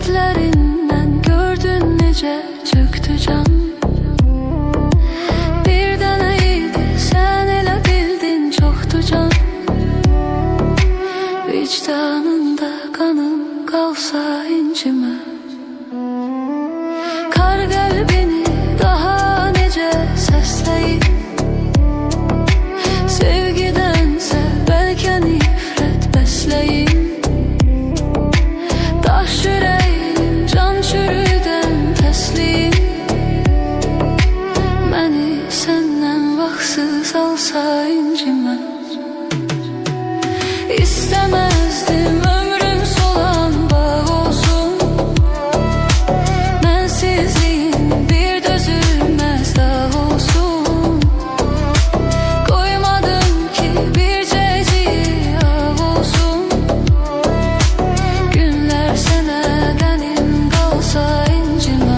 gözlerinden gördün nece çöktü can. Bir deneydi sen ele bildin çoktu can. Vicdanında kanım kalsa incime. Kar kalbini daha nece sesleyip, sevgidense belki nifret besleyip. Taş yüreğim can çürüden teslim. Beni senden vaksız alsa incime. İstemezdim ömrüm solan bağ olsun. Mensizliğin bir dözülmez dağ olsun. Koymadım ki bir ceciği ağ olsun. Günler seneden kalsa incime.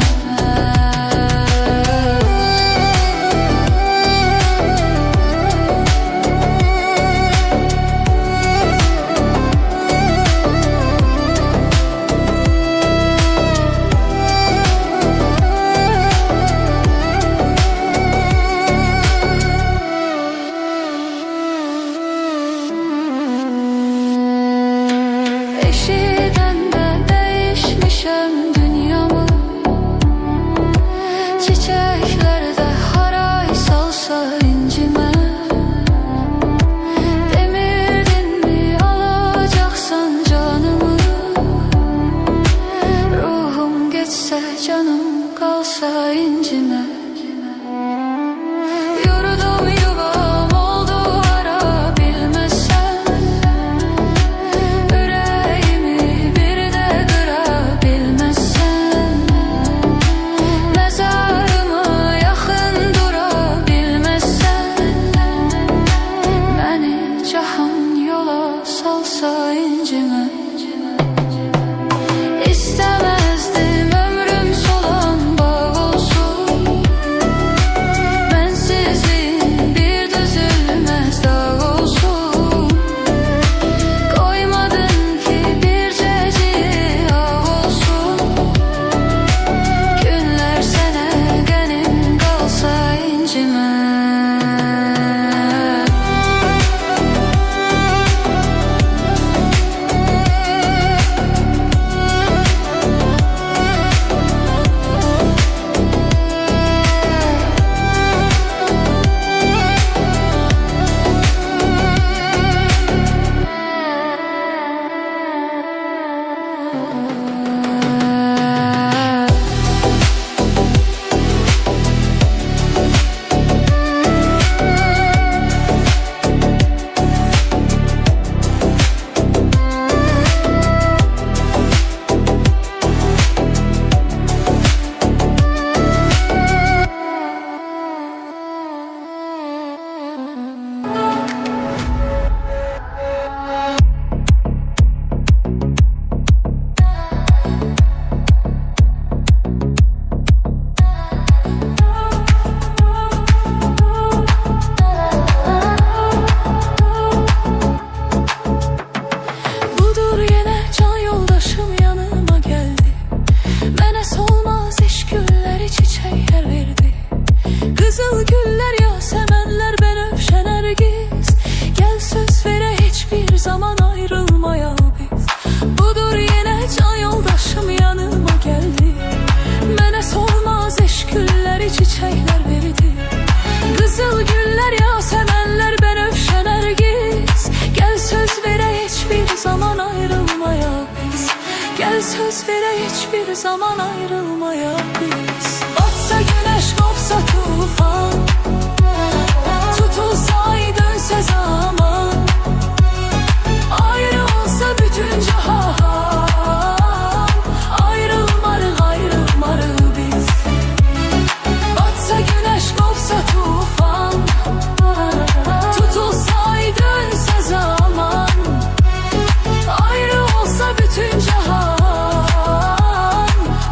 Eşiden de değişmişem dünyamı. Çiçeklerde haray salsa incime. Demirdin mi alacaksan canımı. Ruhum geçse canım kalsa incime. Yurdum yuvam oldu ara bilmezsen. Yüreğimi bir de kırabilmezsen. Mezarıma yakın durabilmezsen. Beni cahan yola salsa incime. İstemezdim ömrüm solan bağ olsun. Mensizliğin bir dözülmez dağ olsun. Koymadın ki bir ceciği ağ olsun. Günler seneden kalsa incime. Budur yine can yoldaşım yanıma geldi. Bana solmaz eş gülleri çiçekler verdi. Kızıl güller yasemenler ben öpşen ergiz. Gel söz vere hiçbir zaman ayrılmaya biz. Budur yine can yoldaşım yanıma geldi. Bana solmaz eş gülleri çiçekler verdi. Kızıl güller yasemenler ben öpşen ergiz. Gel söz vere hiçbir zaman ayrılmaya biz. Gel söz vere hiçbir zaman ayrılmaya biz. Batsa güneş kopsa tufan. Tutulsa ay dönse zaman. Ayrı olsa bütün cihan. Ayrılmarız ayrılmarız biz. Batsa güneş kopsa tufan. Tutulsa ay dönse zaman. Ayrı olsa bütün cihan.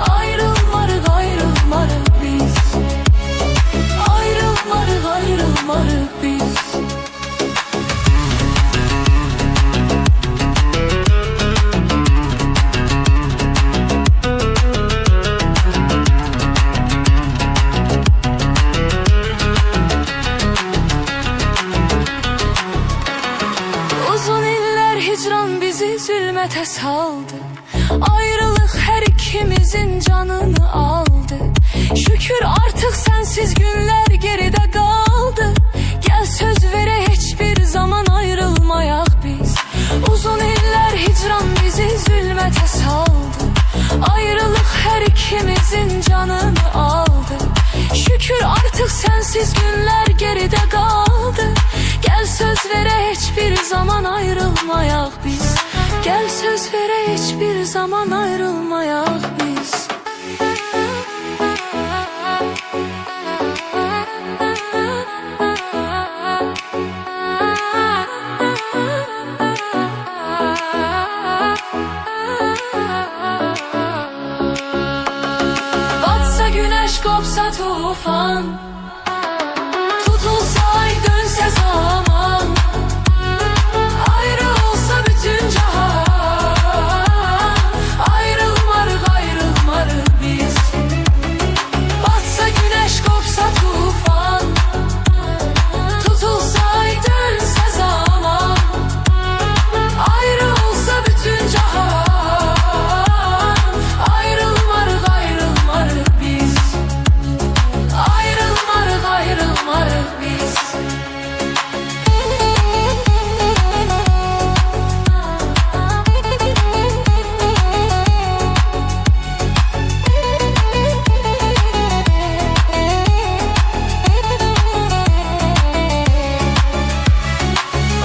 Ayrılmarız ayrılmarız biz. Ayrılmarız ayrılmarız biz. ikimizin canını aldı. Şükür artık sensiz günler geride kaldı. Gel söz vere hiçbir zaman ayrılmayak biz. Gel söz vere hiçbir zaman ayrılmayak biz. Batsa güneş, kopsa tufan, tutulsa ay, dönse zaman, ayrı olsa bütün cihan, ayrılmarık ayrılmarık biz. Batsa güneş, kopsa tufan, tutulsa ay, dönse zaman, ayrı olsa bütün cihan, ayrılmarık ayrılmarık biz. Ayrılmarık ayrılmarık biz.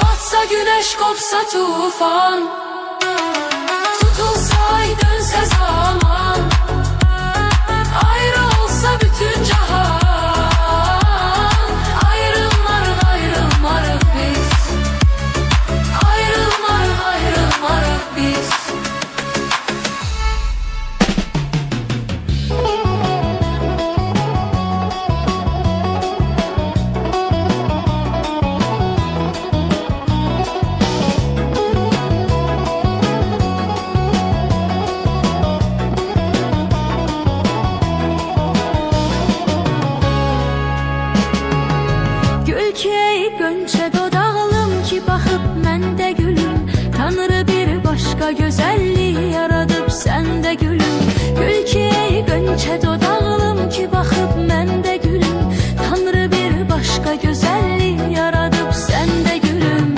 Batsa güneş, kopsa tufan, tutulsa ay, dönse zaman, ayrı olsa bütün cihan, ayrılmarık ayrılmarık biz. Ayrılmarık ayrılmarık biz. Gül ki ey gönçe dodağlım ki baxıb məndə gülüm, Tanrı bir başqa gözəllik yaradıb səndə gülüm. Gül ki ey gönçe dodağlım ki baxıb məndə gülüm, Tanrı bir başqa gözəllik yaradıb səndə gülüm.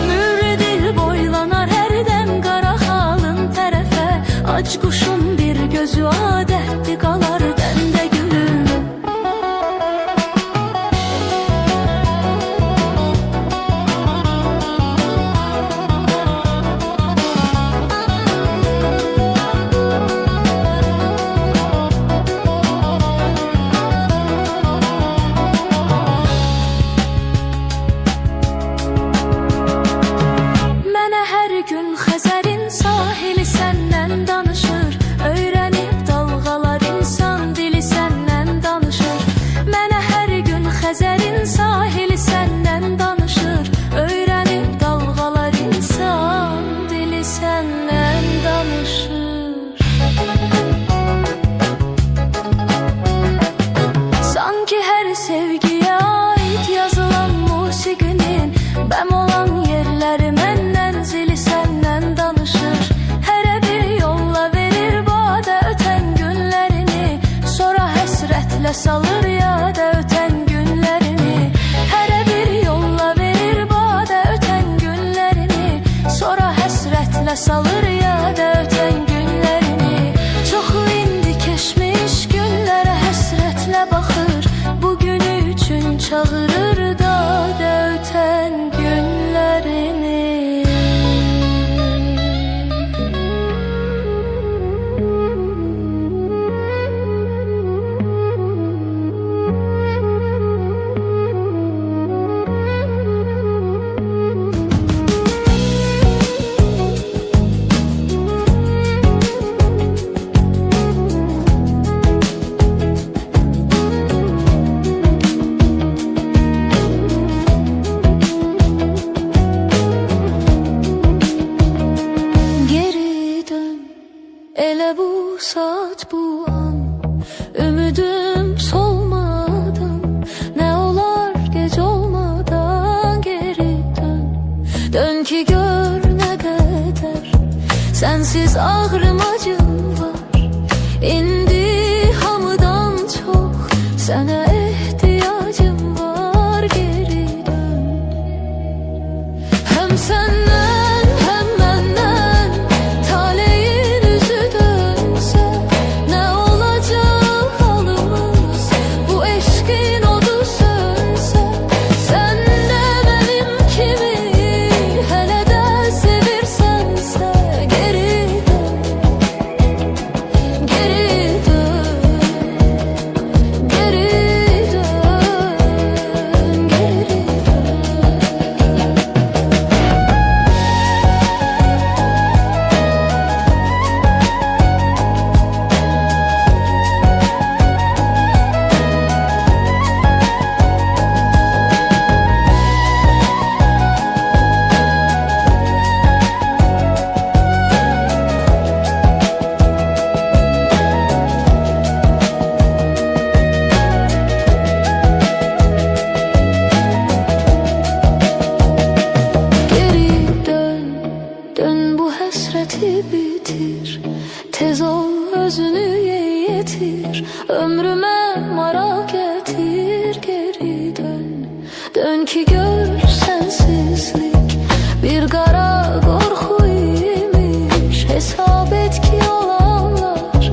Mühür dil boylanar hərdən qara xalın tərəfə, ac quşun bir gözü adətli qalar dəndə gülüm. Mənə hər gün Xəzərin sahili səndən danışır, öyrənib dalğalar insan dili səndən danışır. Mənə hər gün Xəzərin sahili səndən danışır, öyrənib dalğalar insan dili səndən danışır. Sanki hər sevgiyə aid yazılan musiqinin bəm olan yerləri məndən zili səndən danışır. Hərə bir yolla verir badə ötən günlərini, sonra həsrətlə salır yada ötən günlərini. Hərə bir yolla verir badə ötən günlərini, sonra həsrətlə salır yada ötən günlərini. Çoxu indi keçmiş günlərə həsrətlə baxır, bugünü üçün çağırır dadə ötən günlərini. Elə bu saat bu an, ümidüm solmadan, nə olar gec olmadan geri dön. Dön ki gör nə qədər sənsiz ağrım acım var. İndi hamıdan çox sənə ehtiyacım var, geri dön. Həm səndən həm məndən taleyin üzü dön. getir. Tez ol özünü yetir. Ömrüme maral getir. Geri dön, dön ki gör sensizlik bir kara korku imiş. Hesap et ki olanlar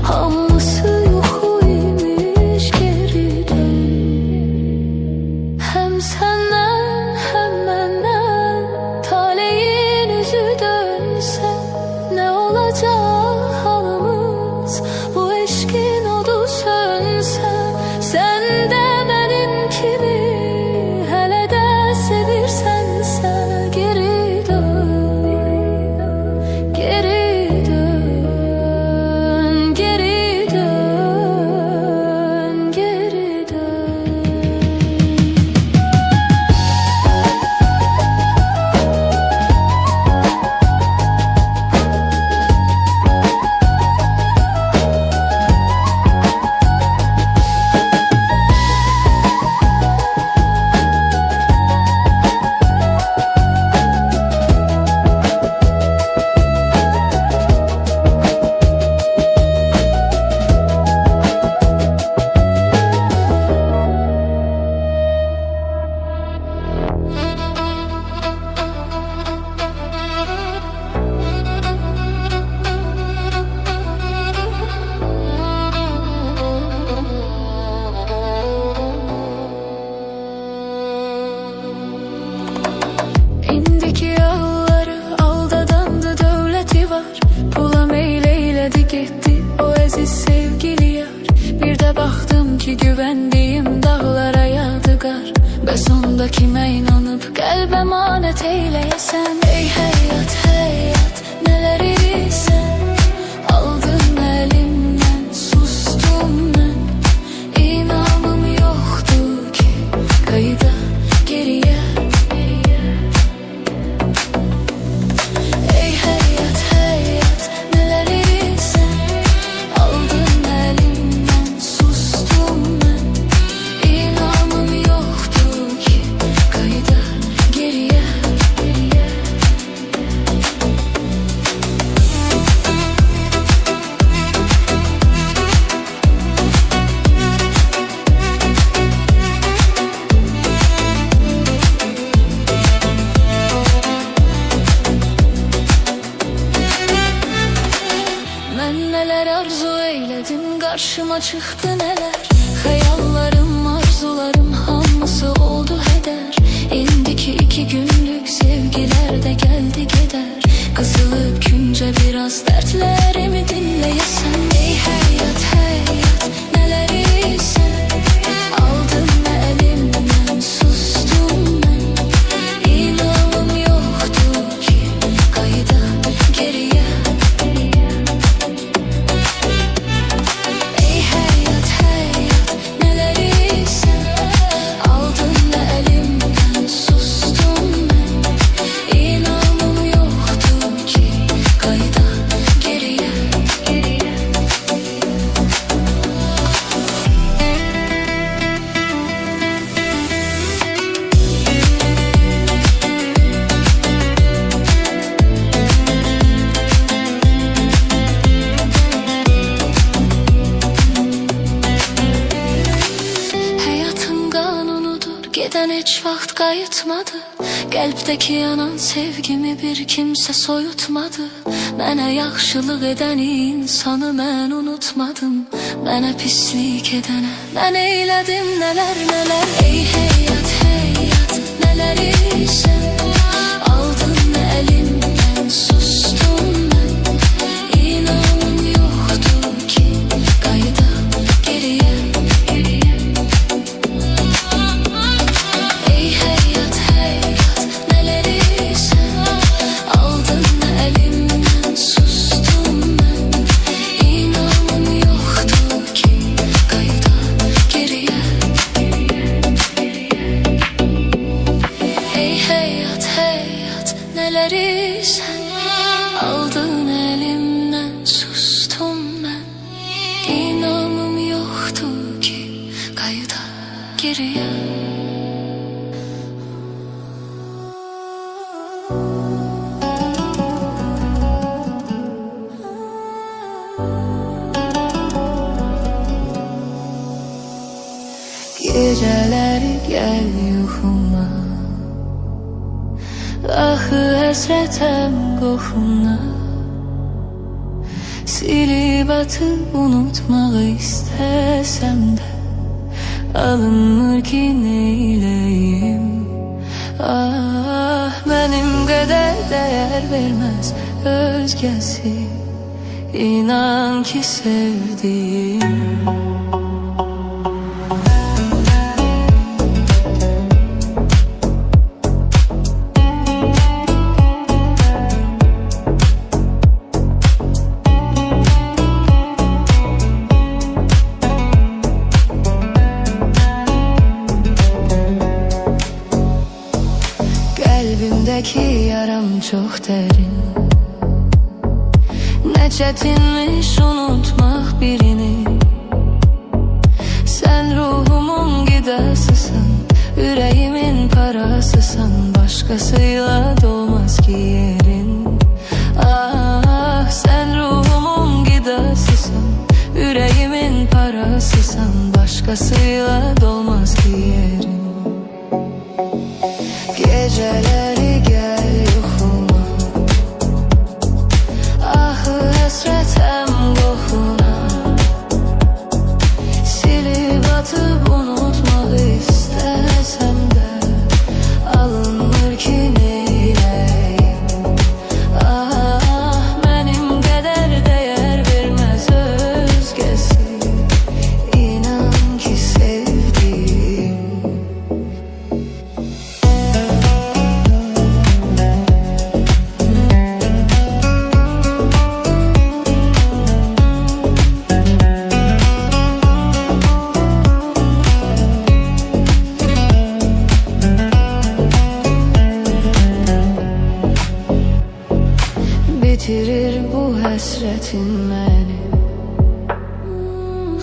hamısı yuxu imiş. Geri dön, hem senden hem benden taleyin yüzü dönse ne olacak halımız, bu eşkin odu sönse. Sen de benim kimi hele de sevirsense geri dön, geri dön, geri dön, geri dön. İndiki yolları aldadandı dövleti var. Pula meyleyledi gitti o eziz sevgili yar. Bir de baktım ki güvendiğim dağlara yadigar. Bəs onda kime inanıp kalbe emanet eyleyesen. Ey hayat hayat neleri sen aldın elimden, sustum ben. İnamım yoktu ki kayıda geriye. Ey hayat hayat neleri sen aldın elimden, sustum ben. İnamım yoktu ki kayıda geriye. Ben neler arzu eyledim, karşıma çıktı neler. Hayallarım, arzularım hamısı oldu heder. İndiki 2 günlük sevgiler de geldi gider. Kısılıp günce biraz dertlerimi dinleyesen. Ey hayat hayat neleri sen aldın elimden, sustum ben. İnanım yoktu ki kayıda geriye. Ey hayat hayat neleri sen aldın elimden, sustum ben. İnanım yoktu ki kayıda geriye. Hayatın kanunudur, giden hiç vaxt qayıtmadı. Qəlbdəki yanan sevgimi bir kimsə soyutmadı. Mənə yaxşılıq edən insanı mən unutmadım. Mənə pislik edənə mən eylədim nələr nələr. Ey hayat hayat nələri sən aldın elimdən, sustum ben. İnanım yoktu ki kayıda geriye. Ey hayat hayat neleri sen aldın elimden, sustum ben. İnanım yoktu ki kayıda geriye. Ey hayat hayat neleri sen aldın elimden, sustum ben. İnanım yoktu ki kayıda geriye. Geceleri gel yuxuma, axı həsrətəm qoxuna. Silib atıb unutmaq istəsəm də alınmır ki neyləyim. Ah, mənim qədər dəyər verməz özgəsi, İnan ki sevdim. Kalbimdeki yaram çok derin, ne çetinmiş unutmak birini. Sen ruhumun gidasısın, yüreğimin parasısın. Başkasıyla dolmaz ki yerin. Ah, sen ruhumun gidasısın, yüreğimin parasısın. Başkasıyla dolmaz ki yerin. Geceleri gel yuxuma, axı həsrətəm qoxuna. Silib atıb unutmaq istəsəm də alınmır ki neyləyim. Ah, mənim qədər dəyər verməz özgəsi, İnan ki sevdim. Bitirir bu həsrətin məni,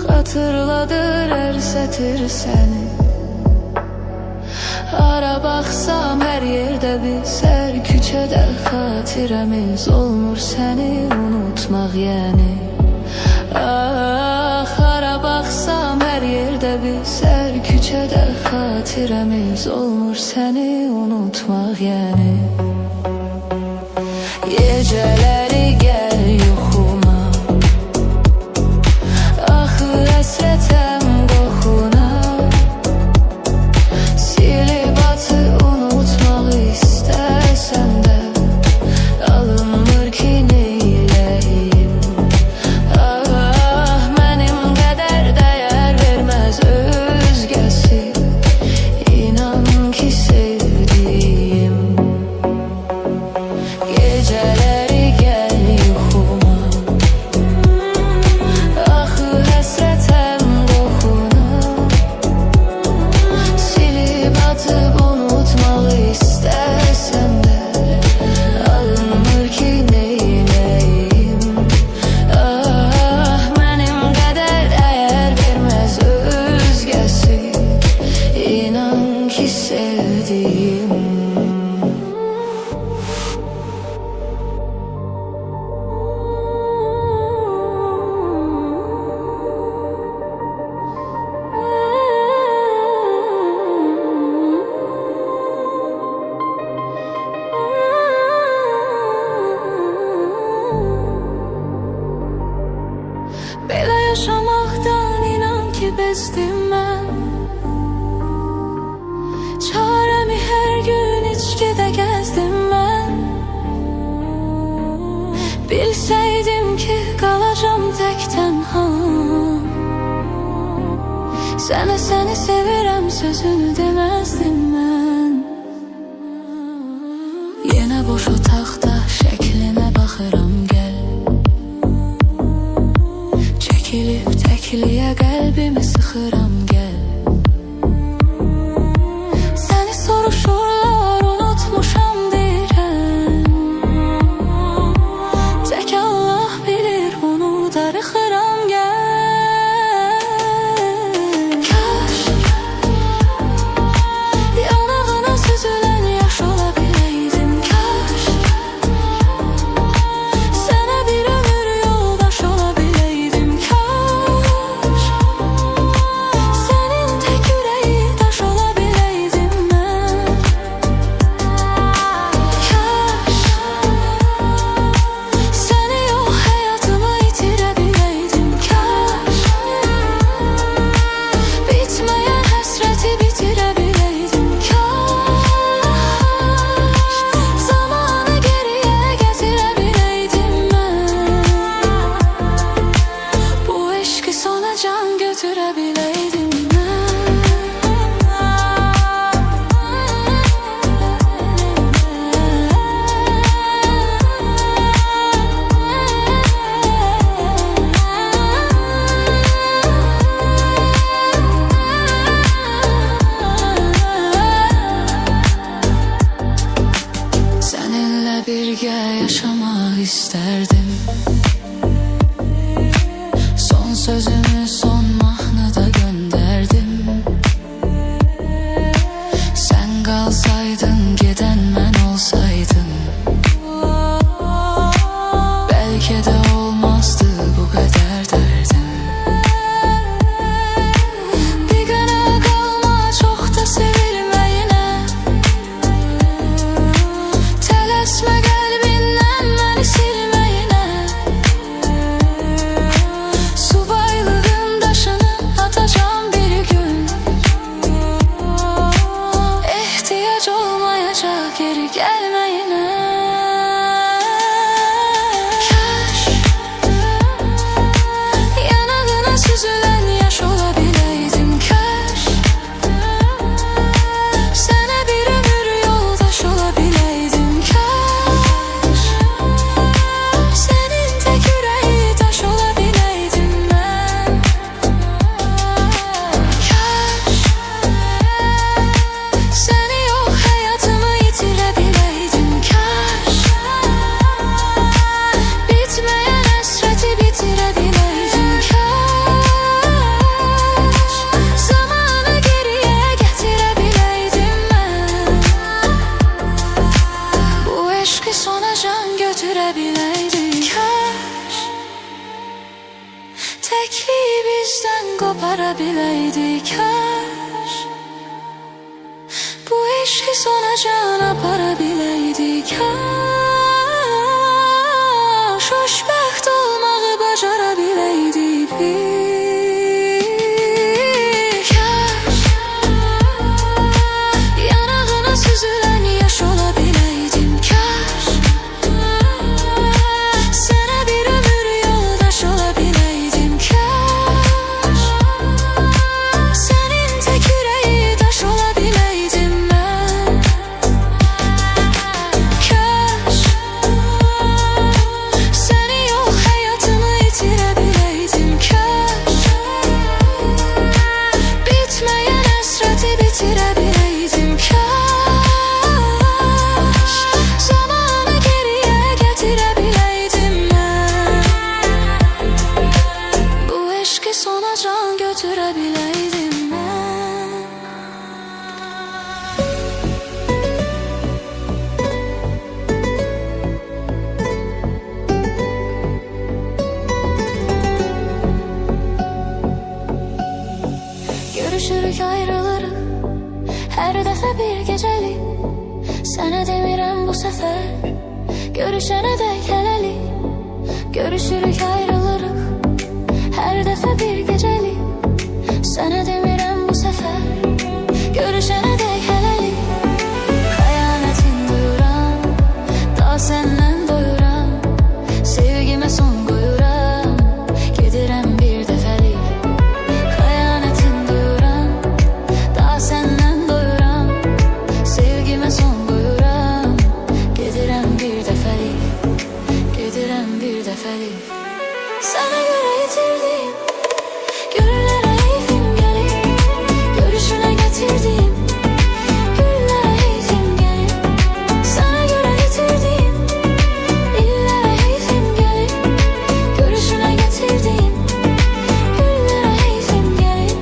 xatırladır hər sətir səni. Hara baxsam hər yerdə biz, hər küçədə xatirəmiz olmur səni unutmaq yəni. Ah, hara baxsam hər yerdə biz, hər küçədə xatirəmiz olmur səni unutmaq yəni. Geceleri gel yuxuma, axı həsrətəm qoxuna. Silib atıb unutmaq istəsəm də alınmır ki neyləyim. Ah, mənim qədər dəyər verməz özgəsi, İnan ki sevdim. Geceleri gel yuxuma, axı həsrətəm qoxuna. Silib atıb unutmaq istəsəm də alınmır ki neyləyim. Ah, mənim qədər dəyər verməz özgəsi, İnan ki sevdim. Belə yaşamaqdan inan ki bezdim mən. Çarəmi hər gün içkidə gəzdim mən. Bilsəydim ki qalacam tək tənha, sənə səni sevirəm sözünü deməzdim mən. Yenə boş otaqda şəklinə baxıram gəl, çəkilib təkliyə qəlbimi sıxıram gəl. Səni soruşurlar unutmuşam deyirəm, tək Allah bilir bunu darıxıram gəl. Kaş yanağına süzülən yaş ola biləydim. Kaş sənə bir ömür yoldaş ola biləydim. Kaş sözümü son mahnıda gönderdim. Sen kalsaydın, giden ben olsaydım, belki de olmazdı bu kadar derdim. Bir güne kalma çok da sevilmeyine, telesme kalbinden beni silmeyine. Subaylığın taşını atacağım bir gün, ihtiyaç olmayacak geri gelmeyine. Süzülen yaş olabileydim kaş. Sana bir ömür yoldaş olabileydim kaş. Senin tek yüreği taş olabileydim ben. Kaş. Seni yok hayatımı yitirebileydim kaş. Bitmeyen hasreti bitirebileydim kaş. Sona can götürebileydik kaş. Tekliği bizden koparabileydik kaş. Bu eşki sona can aparabileydik kaş. Hoşbəxt olmağı bacarabileydik biz kaş. Yanağına süzülen yaş olabileydim kaş. Sana bir ömür yoldaş olabileydim kaş. Senin tek yüreği taş olabileydim ben. Kaş. Seni yok hayatımı yitirebileydim kaş. Bitmeyen hasreti bitirebileydim kaş. Zamanı geriye getirebileydim ben. Bu eşki sona can götürebileydim ben. Görüşürük ayrılırıq her dəfə bir gecəlik. Sənə demirəm bu səfər, görüşənə dək hələlik. Görüşürük ayrılırıq her dəfə bir gecəlik. Sənə demirəm bu səfər, görüşənə dək hələlik. Xəyanətin duyuram, daha səndən doyuram. Sevgimə son qoyuram, gedirəm bir dəfəlik. Xəyanətin duyuram, daha səndən doyuram. Sevgimə son qoyuram, gedirəm bir dəfəlik. Gedirəm bir dəfəlik. Sənə görə itirdim, güllərə heyfim gəlir. Görüşünə gətirdim, güllərə heyfim gəlir. Sənə görə itirdim, illərə heyfim gəlir. Görüşünə gətirdim, güllərə heyfim gəlir.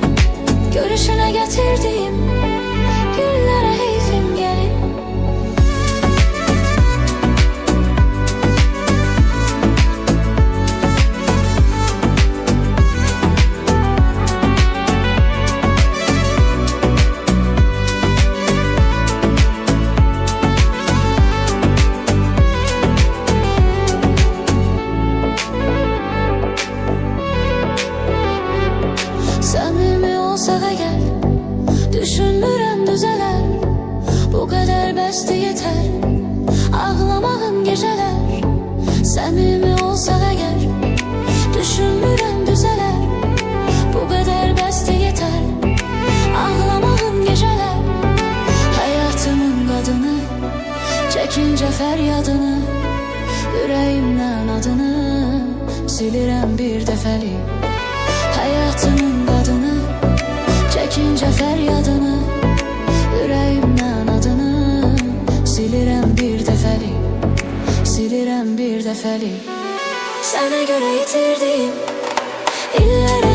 Görüşünə gətirdim, güllərə heyfim gəlir. Samimi olsak eğer, düşünmürəm düzələr. Bu qədər bəsdir yetər, ağlamağım gecələr. Samimi olsak eğer, düşünmürəm düzələr. Bu qədər bəsdir yetər, ağlamağım gecələr. Hayatımın qadını, çəkincə fəryadını, ürəyimdən adını silirəm bir dəfəlik. Hayatımın qadını, çəkincə fəryadını, ürəyimdən adını silirəm bir dəfəlik. Silirəm bir dəfəlik. Sənə görə itirdim, dillere